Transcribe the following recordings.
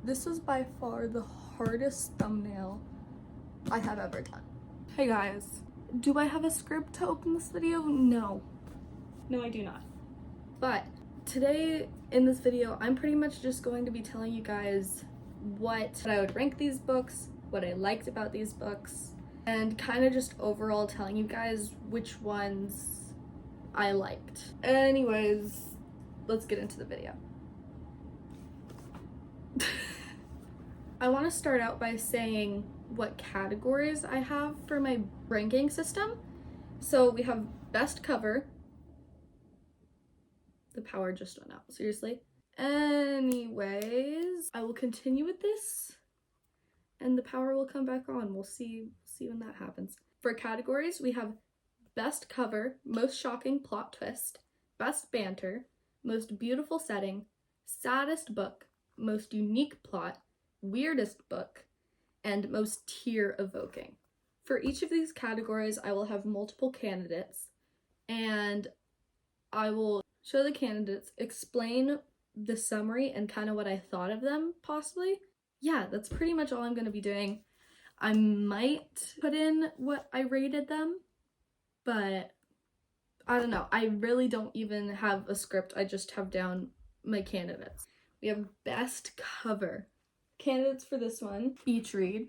This is by far the hardest thumbnail I have ever done. Hey guys, do I have a script to open this video? No. No, I do not. But today in this video, I'm pretty much just going to be telling you guys what I would rank these books, what I liked about these books, and kind of just overall telling you guys which ones I liked. Anyways, let's get into the video. I want to start out by saying what categories I have for my ranking system. So we have best cover. The power just went out, seriously. Anyways, I will continue with this and the power will come back on. We'll see when that happens. For categories, we have best cover, most shocking plot twist, best banter, most beautiful setting, saddest book, most unique plot, weirdest book, and most tear evoking. For each of these categories, I will have multiple candidates and I will show the candidates, explain the summary and kind of what I thought of them, possibly. Yeah, that's pretty much all I'm going to be doing. I might put in what I rated them, but I don't know. I really don't even have a script. I just have down my candidates. We have best cover. Candidates for this one, beach read.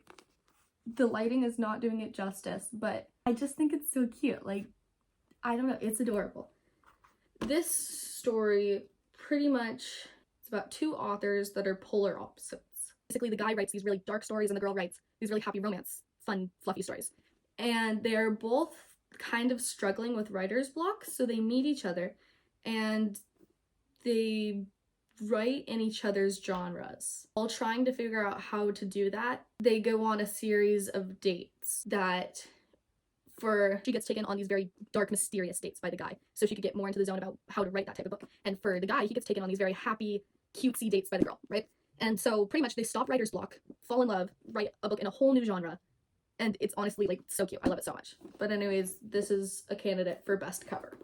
The lighting is not doing it justice, but I just think it's so cute. Like, I don't know, it's adorable. This story pretty much, it's about two authors that are polar opposites. Basically, the guy writes these really dark stories and the girl writes these really happy romance, fun, fluffy stories. And they're both kind of struggling with writer's block, so they meet each other and they write in each other's genres. While trying to figure out how to do that, they go on a series of dates that she gets taken on these very dark, mysterious dates by the guy, so she could get more into the zone about how to write that type of book. And for the guy, he gets taken on these very happy, cutesy dates by the girl, right? And so pretty much they stop writer's block, fall in love, write a book in a whole new genre, and it's honestly like so cute. I love it so much. But anyways, this is a candidate for best cover.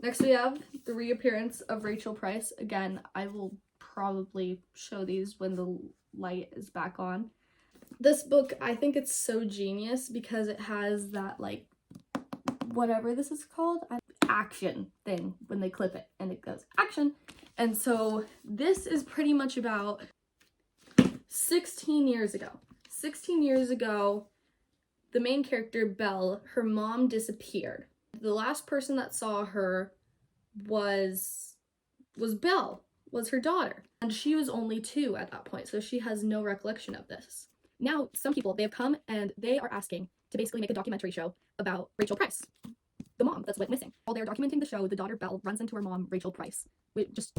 Next we have the reappearance of Rachel Price. Again, I will probably show these when the light is back on. This book, I think it's so genius because it has that, like, whatever this is called, action thing when they clip it and it goes action. And so this is pretty much about 16 years ago. 16 years ago, the main character, Belle, her mom disappeared. The last person that saw her was Belle, was her daughter. And she was only 2 at that point, so she has no recollection of this. Now, some people, they have come and they are asking to basically make a documentary show about Rachel Price, the mom that's went missing. While they're documenting the show, the daughter, Belle, runs into her mom, Rachel Price, just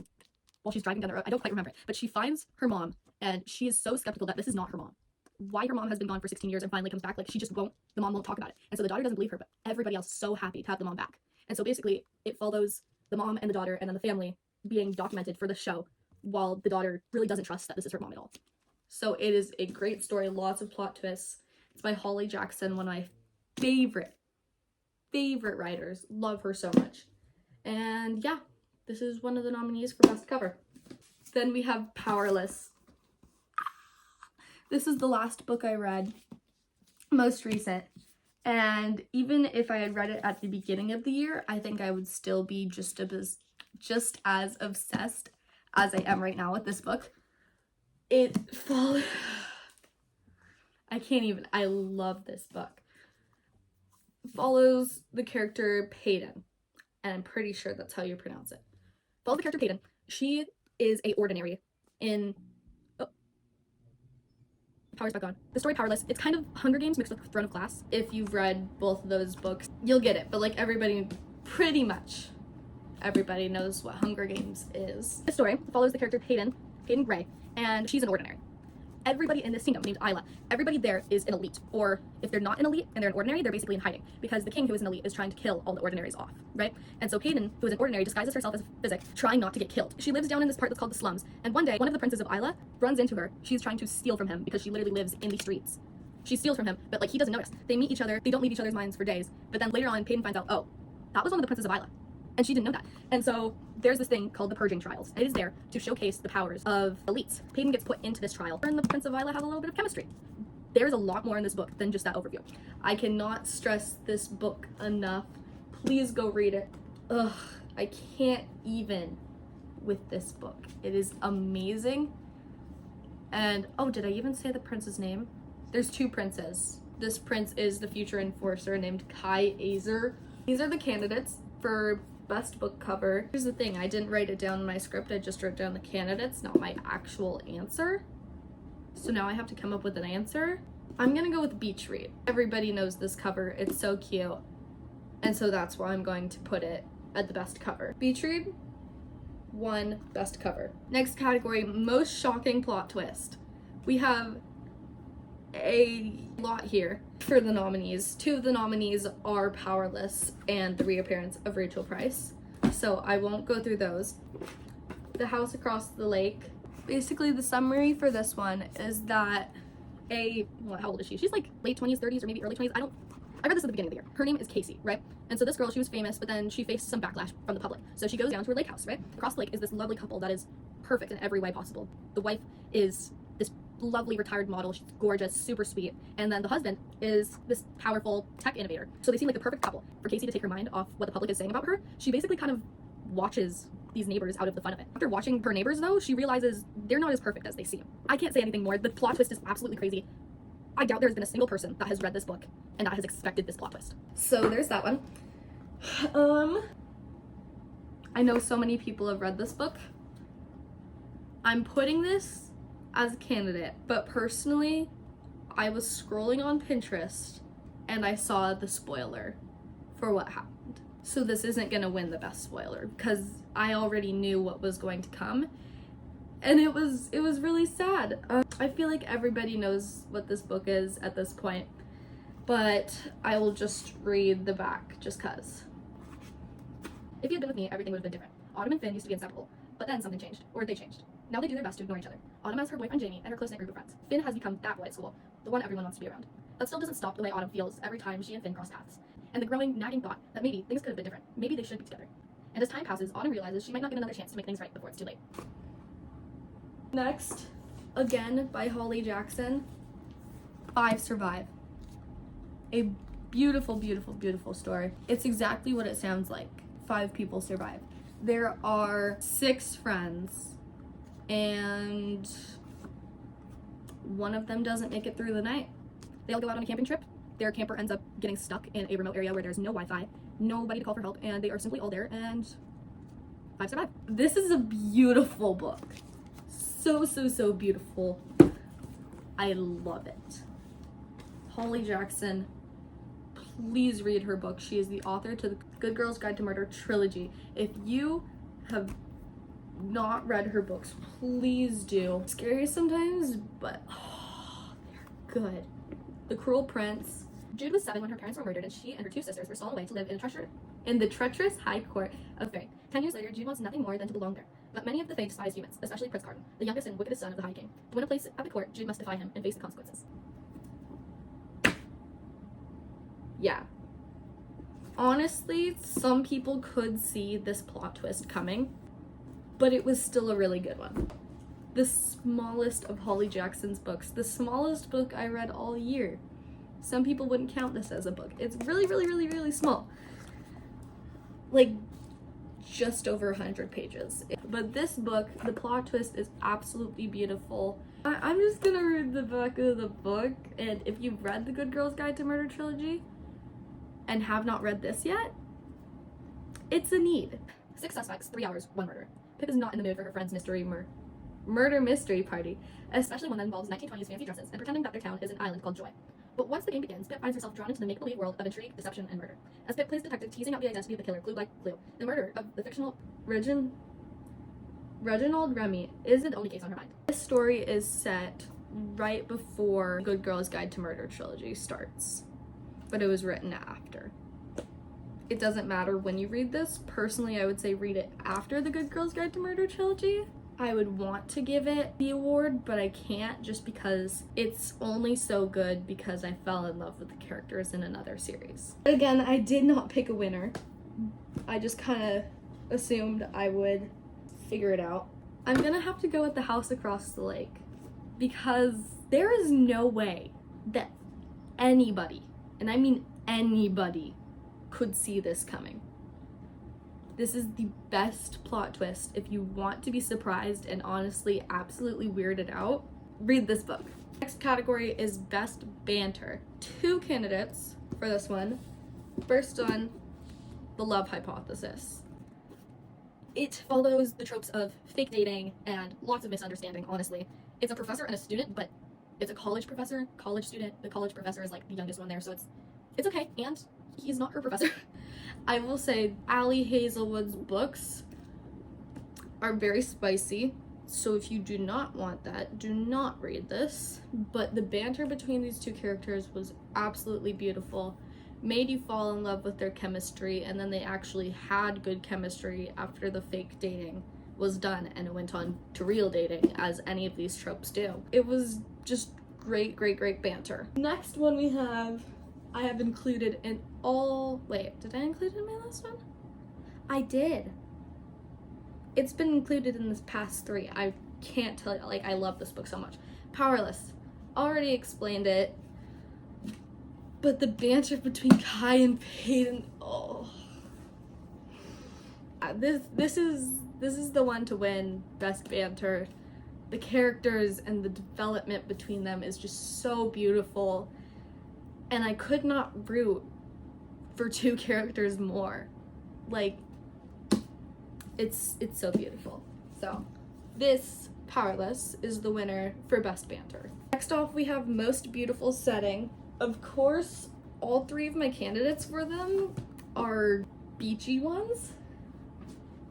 while she's driving down the road. I don't quite remember it, but she finds her mom and she is so skeptical that this is not her mom. Why her mom has been gone for 16 years and finally comes back, like the mom won't talk about it. And so the daughter doesn't believe her, but everybody else is so happy to have the mom back. And so basically it follows the mom and the daughter and then the family being documented for the show while the daughter really doesn't trust that this is her mom at all. So it is a great story, lots of plot twists. It's by Holly Jackson, one of my favorite writers. Love her so much. And yeah, this is one of the nominees for best cover. Then we have Powerless. This is the last book I read, most recent, and even if I had read it at the beginning of the year, I think I would still be just as obsessed as I am right now with this book. I love this book. It follows the character Peyton, and I'm pretty sure that's how you pronounce it. Follows the character Peyton. She is a ordinary in Power's back on. The story Powerless, it's kind of Hunger Games mixed with Throne of Glass. If you've read both of those books, you'll get it. But like pretty much everybody knows what Hunger Games is. This story follows the character Peyton Gray, and she's an ordinary. Everybody in this kingdom named Isla, everybody there is an elite, or if they're not an elite and they're an ordinary, they're basically in hiding because the king, who is an elite, is trying to kill all the ordinaries off, right? And so Peyton, who is an ordinary, disguises herself as a physic, trying not to get killed. She lives down in this part that's called the slums, and one day, one of the princes of Isla runs into her. She's trying to steal from him because she literally lives in the streets. She steals from him, but like he doesn't notice. They meet each other, they don't leave each other's minds for days, but then later on, Peyton finds out, oh, that was one of the princes of Isla. And she didn't know that. And so there's this thing called the Purging Trials. It is there to showcase the powers of elites. Peyton gets put into this trial, and the Prince of Violet have a little bit of chemistry. There's a lot more in this book than just that overview. I cannot stress this book enough. Please go read it. Ugh, I can't even with this book. It is amazing. And, oh, did I even say the prince's name? There's 2 princes. This prince is the future enforcer named Kai Azer. These are the candidates for best book cover. Here's the thing, I didn't write it down in my script, I just wrote down the candidates, not my actual answer. So now I have to come up with an answer. I'm gonna go with Beach Read. Everybody knows this cover, it's so cute. And so that's why I'm going to put it at the best cover. Beach Read won best cover. Next category, most shocking plot twist. We have a lot here for the nominees. 2 of the nominees are Powerless and the reappearance of Rachel Price, so I won't go through those. The House Across the Lake. Basically, the summary for this one is that how old is she? She's like late 20s, 30s, or maybe early 20s. I read this at the beginning of the year. Her name is Casey, right? And so this girl, she was famous, but then she faced some backlash from the public. So she goes down to her lake house, right? Across the lake is this lovely couple that is perfect in every way possible. The wife is this lovely retired model, she's gorgeous, super sweet, and then the husband is this powerful tech innovator. So they seem like the perfect couple for Casey to take her mind off what the public is saying about her. She basically kind of watches these neighbors out of the fun of it. After watching her neighbors though, she realizes they're not as perfect as they seem. I can't say anything more. The plot twist is absolutely crazy. I doubt there's been a single person that has read this book and that has expected this plot twist. So there's that one. I know so many people have read this book. I'm putting this as a candidate, but personally, I was scrolling on Pinterest and I saw the spoiler for what happened. So this isn't gonna win the best spoiler because I already knew what was going to come, and it was really sad. I feel like everybody knows what this book is at this point, but I will just read the back just cause. If you had been with me, everything would have been different. Autumn and Finn used to be inseparable, but then something changed, or they changed. Now they do their best to ignore each other. Autumn has her boyfriend Jamie and her close-knit group of friends. Finn has become that boy at school, the one everyone wants to be around. That still doesn't stop the way Autumn feels every time she and Finn cross paths, and the growing, nagging thought that maybe things could have been different. Maybe they should be together. And as time passes, Autumn realizes she might not get another chance to make things right before it's too late. Next, again by Holly Jackson, 5 Survive. A beautiful, beautiful, beautiful story. It's exactly what it sounds like. 5 people survive. There are 6 friends, and one of them doesn't make it through the night. They all go out on a camping trip. Their camper ends up getting stuck in a remote area where there's no Wi-Fi, nobody to call for help, and they are simply all there, and 5 survive. This is a beautiful book. So, so, so beautiful. I love it. Holly Jackson, please read her book. She is the author to the Good Girl's Guide to Murder trilogy. If you have not read her books, please do. Scary sometimes, but they're good. The Cruel Prince. Jude was 7 when her parents were murdered, and she and her 2 sisters were stolen away to live in the treacherous High Court of Fae. 10 years later, Jude wants nothing more than to belong there. But many of the Fae despise humans, especially Prince Carden, the youngest and wickedest son of the High King. To win a place at the court, Jude must defy him and face the consequences. Yeah. Honestly, some people could see this plot twist coming, but it was still a really good one. The smallest of Holly Jackson's books, the smallest book I read all year. Some people wouldn't count this as a book. It's really, really, really, really small. Like, just over 100 pages. But this book, the plot twist is absolutely beautiful. I'm just gonna read the back of the book, and if you've read the Good Girl's Guide to Murder trilogy and have not read this yet, it's a need. 6 suspects, 3 hours, 1 murder. Pip is not in the mood for her friend's murder mystery party, especially one that involves 1920s fancy dresses and pretending that their town is an island called Joy. But once the game begins, Pip finds herself drawn into the make-believe world of intrigue, deception, and murder. As Pip plays detective, teasing out the identity of the killer clue by clue, the murder of the fictional Reginald Remy isn't the only case on her mind. This story is set right before Good Girl's Guide to Murder trilogy starts, but it was written after. It doesn't matter when you read this. Personally, I would say read it after the Good Girl's Guide to Murder trilogy. I would want to give it the award, but I can't just because it's only so good because I fell in love with the characters in another series. Again, I did not pick a winner, I just kind of assumed I would figure it out. I'm gonna have to go with The House Across the Lake because there is no way that anybody, and I mean anybody, could see this coming. This is the best plot twist. If you want to be surprised and honestly absolutely weirded out, read this book. Next category is Best Banter. 2 candidates for this one. First one, The Love Hypothesis. It follows the tropes of fake dating and lots of misunderstanding, honestly. It's a professor and a student, but it's a college professor, college student. The college professor is like the youngest one there, so it's okay, and he's not her professor. I will say Allie Hazelwood's books are very spicy, so if you do not want that, do not read this. But the banter between these 2 characters was absolutely beautiful, made you fall in love with their chemistry, and then they actually had good chemistry after the fake dating was done and it went on to real dating, as any of these tropes do. It was just great banter. Next one we have, I have included in all, wait, did I include it in my last one? I did. It's been included in this past 3. I can't tell you, like, I love this book so much. Powerless. Already explained it. But the banter between Kai and Peyton, oh. This is the one to win Best Banter. The characters and the development between them is just so beautiful. And I could not root for 2 characters more. Like, it's so beautiful. So this, Powerless, is the winner for Best Banter. Next off, we have Most Beautiful Setting. Of course, all 3 of my candidates for them are beachy ones.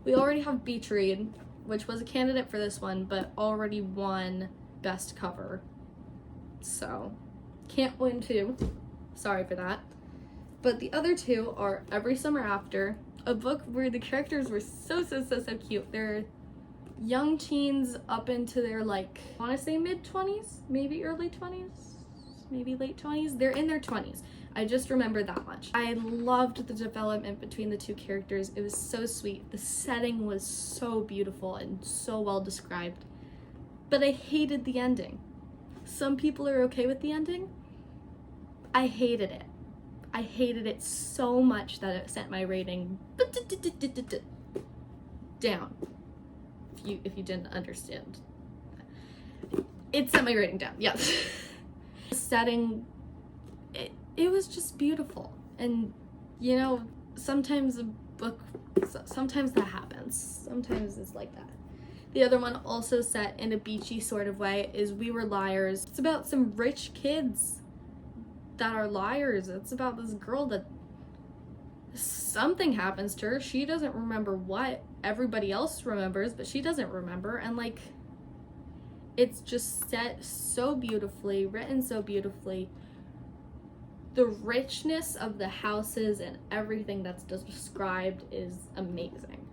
We already have Beach Read, which was a candidate for this one, but already won Best Cover. So, can't win 2. Sorry for that. But the other 2 are Every Summer After, a book where the characters were so cute. They're young teens up into their, like, I want to say mid-20s, maybe early 20s, maybe late 20s. They're in their 20s. I just remember that much. I loved the development between the 2 characters. It was so sweet. The setting was so beautiful and so well described. But I hated the ending. Some people are okay with the ending. I hated it. I hated it so much that it sent my rating down. If you didn't understand. It sent my rating down, yes. The setting, it was just beautiful. And, you know, sometimes a book, sometimes that happens. Sometimes it's like that. The other one, also set in a beachy sort of way, is We Were Liars. It's about some rich kids that are liars. It's about this girl that something happens to her. She doesn't remember what. Everybody else remembers, but she doesn't remember. And, like, it's just set so beautifully, written so beautifully. The richness of the houses and everything that's described is amazing.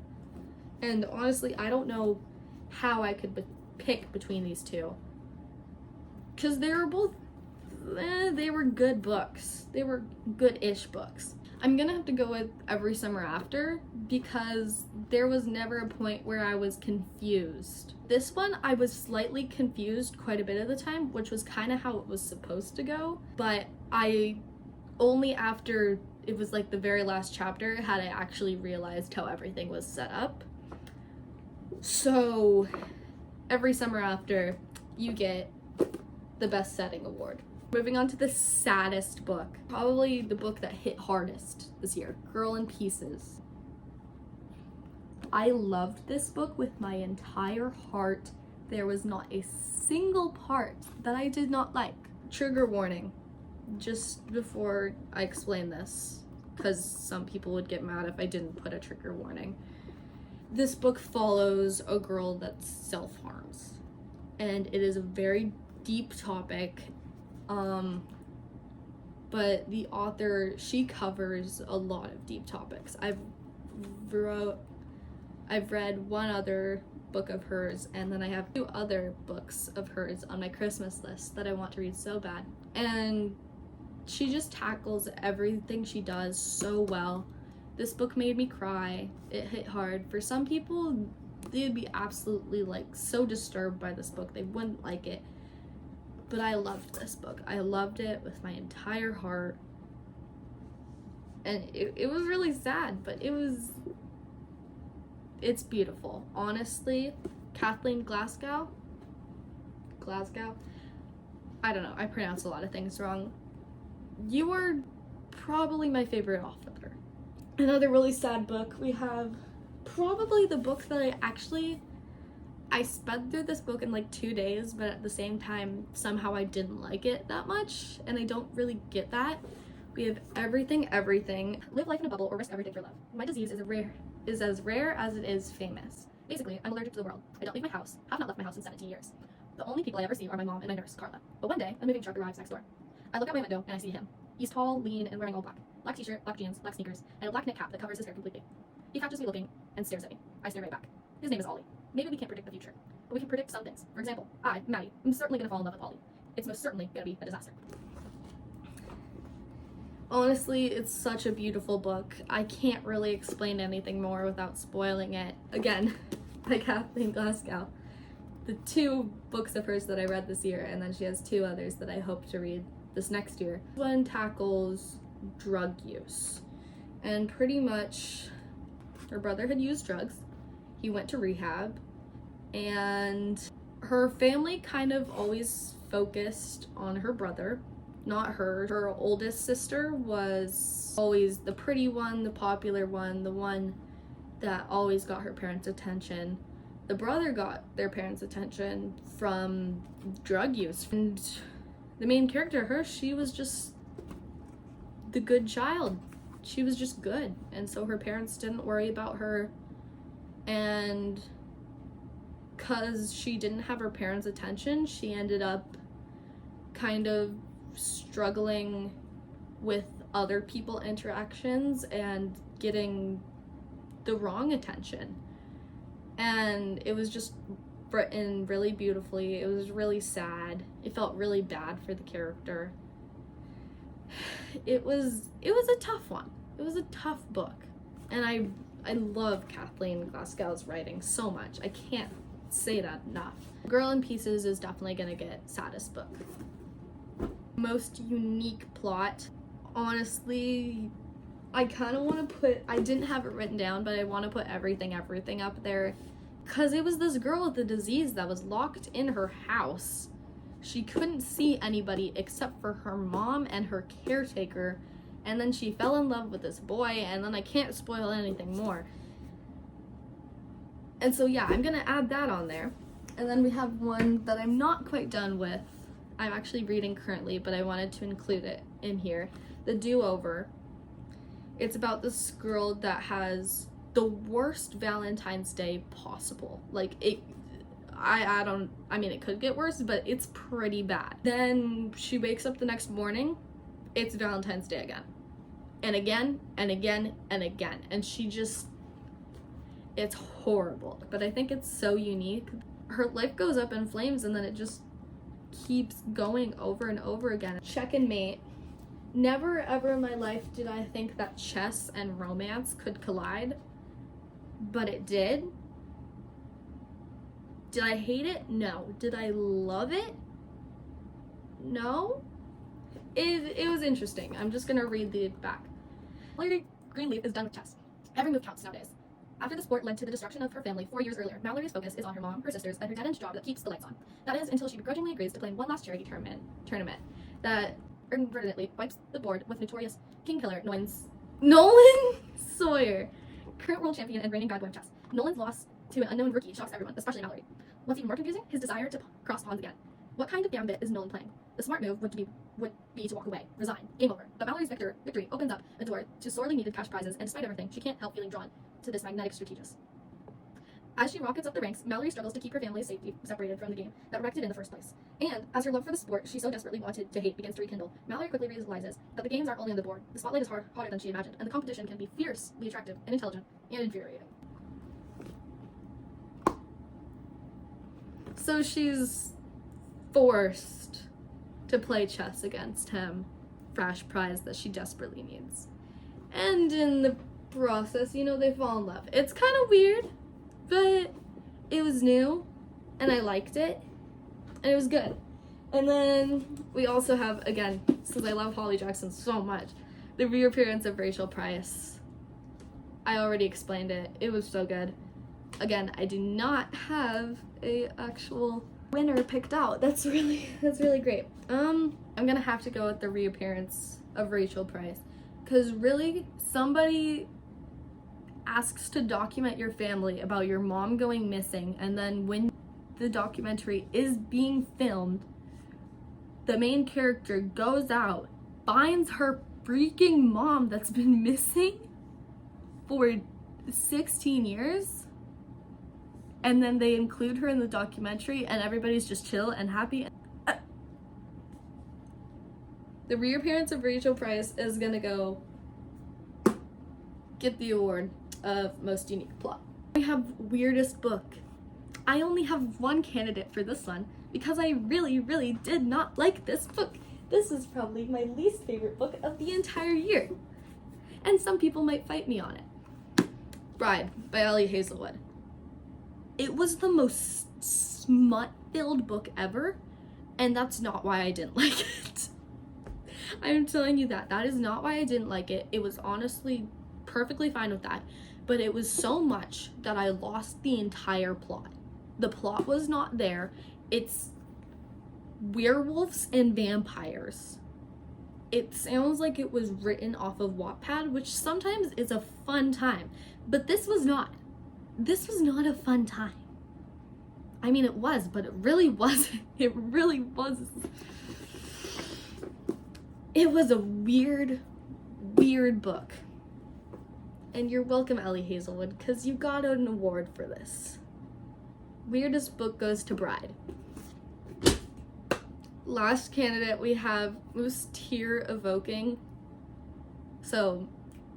And honestly, I don't know how I could pick between these 2. Because they were both, they were good books. They were good-ish books. I'm gonna have to go with Every Summer After because there was never a point where I was confused. This one, I was slightly confused quite a bit of the time, which was kind of how it was supposed to go, but I only after it was like the very last chapter had I actually realized how everything was set up. So, Every Summer After, you get the Best Setting Award. Moving on to the saddest book. Probably the book that hit hardest this year, Girl in Pieces. I loved this book with my entire heart. There was not a single part that I did not like. Trigger warning, just before I explain this, because some people would get mad if I didn't put a trigger warning. This book follows a girl that self-harms, and it is a very deep topic. But the author, she covers a lot of deep topics. I've read one other book of hers, and then I have 2 other books of hers on my Christmas list that I want to read so bad. And she just tackles everything she does so well. This book made me cry. It hit hard. For some people, they'd be absolutely like so disturbed by this book. They wouldn't like it. But I loved this book. I loved it with my entire heart. And it was really sad, but it's beautiful. Honestly, Kathleen Glasgow? I don't know, I pronounce a lot of things wrong. You are probably my favorite author. Another really sad book, we have probably the book that I sped through this book in like 2 days, but at the same time, somehow I didn't like it that much, and I don't really get that. We have Everything, Everything. Live life in a bubble or risk everything for love. My disease is as rare as it is famous. Basically, I'm allergic to the world. I don't leave my house, have not left my house in 17 years. The only people I ever see are my mom and my nurse, Carla. But one day, a moving truck arrives next door. I look out my window and I see him. He's tall, lean, and wearing all black. Black t-shirt, black jeans, black sneakers, and a black knit cap that covers his hair completely. He catches me looking and stares at me. I stare right back. His name is Ollie. Maybe we can't predict the future, but we can predict some things. For example, I, Maddie, am certainly gonna fall in love with Ollie. It's most certainly gonna be a disaster. Honestly, it's such a beautiful book. I can't really explain anything more without spoiling it. Again, by Kathleen Glasgow. The 2 books of hers that I read this year, and then she has 2 others that I hope to read this next year. One tackles drug use. And pretty much, her brother had used drugs. He went to rehab. And her family kind of always focused on her brother, not her. Her oldest sister was always the pretty one, the popular one, the one that always got her parents' attention. The brother got their parents' attention from drug use. And the main character, her, she was just the good child. She was just good. And so her parents didn't worry about her. And because she didn't have her parents' attention, she ended up kind of struggling with other people interactions and getting the wrong attention. And it was just written really beautifully. It was really sad. It felt really bad for the character. It was a tough one. It was a tough book. And I love Kathleen Glasgow's writing so much. I can't say that enough. Girl in Pieces is definitely gonna get Sadest book. Most unique plot. Honestly, I kind of want to put, I didn't have it written down, but I want to put Everything up there, because it was this girl with a disease that was locked in her house. She couldn't see anybody except for her mom and her caretaker, and then she fell in love with this boy, and then I can't spoil anything more. And so yeah, I'm gonna add that on there. And then we have one that I'm not quite done with. I'm actually reading currently, but I wanted to include it in here. The Do-Over. It's about this girl that has the worst Valentine's Day possible. Like, it could get worse, but it's pretty bad. Then she wakes up the next morning, it's Valentine's Day again. And again, and again, and again. And she just, it's horrible. But I think it's so unique. Her life goes up in flames, and then it just keeps going over and over again. Check and Mate. Never ever in my life did I think that chess and romance could collide, but it did. Did I hate it? No. Did I love it? No. It was interesting. I'm just gonna read the back. Mallory Greenleaf is done with chess. Every move counts nowadays. After the sport led to the destruction of her family 4 years earlier, Mallory's focus is on her mom, her sisters, and her dead-end job that keeps the lights on. That is, until she begrudgingly agrees to play one last charity tournament that inadvertently wipes the board with notorious king killer Nolan Sawyer, current world champion and reigning bad boy of chess. Nolan's loss to an unknown rookie shocks everyone, especially Mallory. What's even more confusing? His desire to cross pawns again. What kind of gambit is Nolan playing? The smart move would be to walk away, resign, game over. But Mallory's victory opens up a door to sorely needed cash prizes, and despite everything, she can't help feeling drawn to this magnetic strategist. As she rockets up the ranks, Mallory struggles to keep her family's safety separated from the game that wrecked it in the first place. And as her love for the sport she so desperately wanted to hate begins to rekindle, Mallory quickly realizes that the games aren't only on the board. The spotlight is hotter than she imagined, and the competition can be fiercely attractive and intelligent and infuriating. So she's forced to play chess against him for cash prize that she desperately needs. And in the process, you know, they fall in love. It's kind of weird, but it was new and I liked it and it was good. And then we also have, again, since I love Holly Jackson so much, the reappearance of Rachel Price. I already explained it. It was so good. Again, I do not have a actual winner picked out. That's really great. I'm gonna have to go with the reappearance of Rachel Price, because really, somebody asks to document your family about your mom going missing, and then when the documentary is being filmed, the main character goes out, finds her freaking mom that's been missing for 16 years, and then they include her in the documentary and everybody's just chill and happy. The reappearance of Rachel Price is gonna go get the award of most unique plot. We have weirdest book. I only have one candidate for this one because I really did not like this book. This is probably my least favorite book of the entire year. And some people might fight me on it. Bride by Ellie Hazelwood. It was the most smut-filled book ever, and that's not why I didn't like it. I'm telling you that. That is not why I didn't like it. It was honestly perfectly fine with that, but it was so much that I lost the entire plot. The plot was not there. It's werewolves and vampires. It sounds like it was written off of Wattpad, which sometimes is a fun time, but this was not. This was not a fun time. I mean, it was, but it really wasn't. It really was. It was a weird book. And you're welcome, Ellie Hazelwood, because you got an award for this. Weirdest book goes to Bride. Last candidate we have most tear evoking, so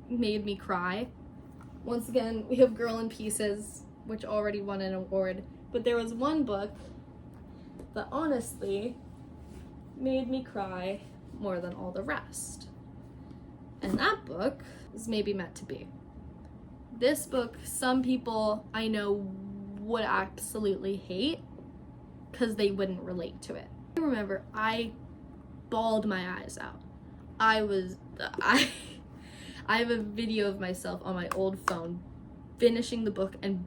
made me cry. Once again, we have Girl in Pieces, which already won an award, but there was one book that honestly made me cry more than all the rest. And that book is Maybe Meant to Be. This book, some people I know would absolutely hate because they wouldn't relate to it. I remember I bawled my eyes out. I have a video of myself on my old phone finishing the book and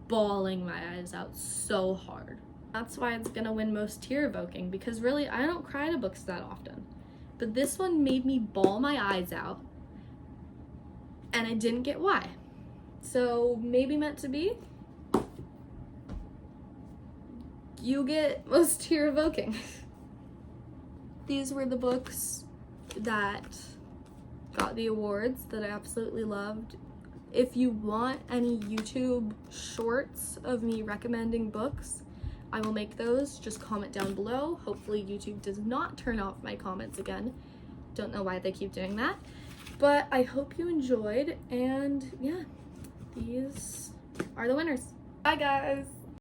bawling my eyes out so hard. That's why it's gonna win most tear evoking, because really I don't cry to books that often. But this one made me bawl my eyes out and I didn't get why. So Maybe Meant to Be, you get most tear evoking. These were the books that got the awards that I absolutely loved. If you want any YouTube shorts of me recommending books, I will make those. Just comment down below. Hopefully YouTube does not turn off my comments again. Don't know why they keep doing that. But I hope you enjoyed, and yeah, these are the winners. Bye guys!